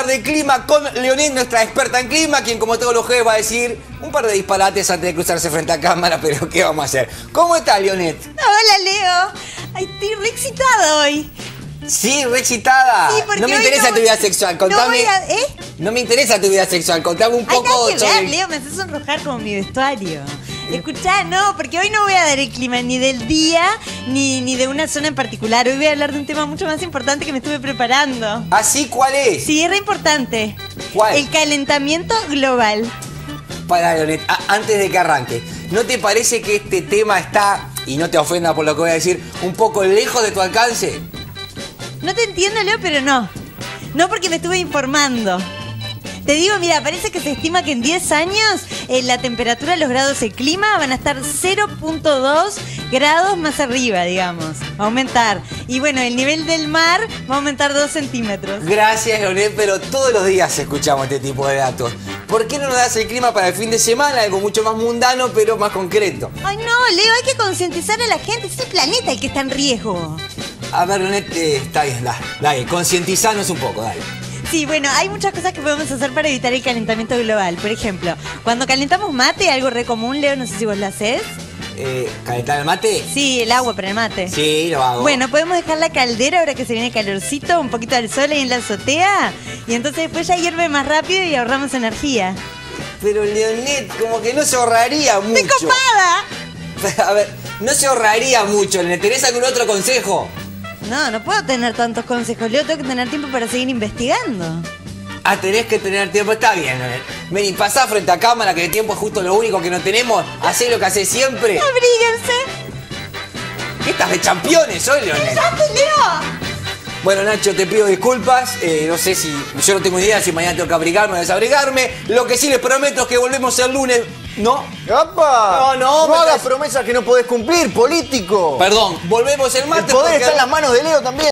De clima con Leonette, nuestra experta en clima, quien como todos los jueves va a decir un par de disparates antes de cruzarse frente a cámara, pero ¿qué vamos a hacer? ¿Cómo está, Leonette? Hola, Leo. Ay, estoy re excitada hoy. Sí, re excitada. Sí, porque no me interesa tu vida sexual, contame. No me interesa tu vida sexual, contame un poco. Ay, nada que ver, Leo, me haces sonrojar como mi vestuario. Escuchá, no, porque hoy no voy a dar el clima ni del día, ni de una zona en particular. Hoy voy a hablar de un tema mucho más importante que me estuve preparando. ¿Ah, sí? ¿Cuál es? Sí, es re importante. ¿Cuál? El calentamiento global. Para, Leonette, antes de que arranque, ¿no te parece que este tema está, y no te ofenda por lo que voy a decir, un poco lejos de tu alcance? No te entiendo, Leo, pero no. No, porque me estuve informando. Te digo, mira, parece que se estima que en 10 años la temperatura, los grados de clima van a estar 0.2 grados más arriba, digamos. Va a aumentar. Y bueno, el nivel del mar va a aumentar 2 centímetros. Gracias, Leonette, pero todos los días escuchamos este tipo de datos. ¿Por qué no nos das el clima para el fin de semana? Algo mucho más mundano, pero más concreto. Ay, no, Leo, hay que concientizar a la gente. Es el planeta el que está en riesgo. A ver, Leonette, está bien, dale, concientizarnos un poco, dale. Sí, bueno, hay muchas cosas que podemos hacer para evitar el calentamiento global. Por ejemplo, cuando calentamos mate, algo re común, Leo, no sé si vos lo hacés. ¿Calentar el mate? Sí, el agua para el mate. Sí, lo hago. Bueno, podemos dejar la caldera ahora que se viene calorcito, un poquito al sol ahí en la azotea, y entonces después ya hierve más rápido y ahorramos energía. Pero, Leonette, como que no se ahorraría mucho. ¡Estoy copada! A ver, no se ahorraría mucho. ¿Le tenés algún otro consejo? No puedo tener tantos consejos, Leo, tengo que tener tiempo para seguir investigando. Ah, tenés que tener tiempo, está bien, Leonette. Vení, pasá frente a cámara, que el tiempo es justo lo único que no tenemos. Hacé lo que hacés siempre. ¡Abríguense! ¿Qué estás de championes hoy, Leonette? ¡Cállate, Leo! Bueno, Nacho, te pido disculpas. No sé si... Yo no tengo idea si mañana tengo que abrigarme o desabrigarme. Lo que sí les prometo es que volvemos el lunes... ¿No? ¡Apa! No hagas promesas que no podés cumplir, político. Perdón, volvemos el martes. El poder está en las manos de Leo también.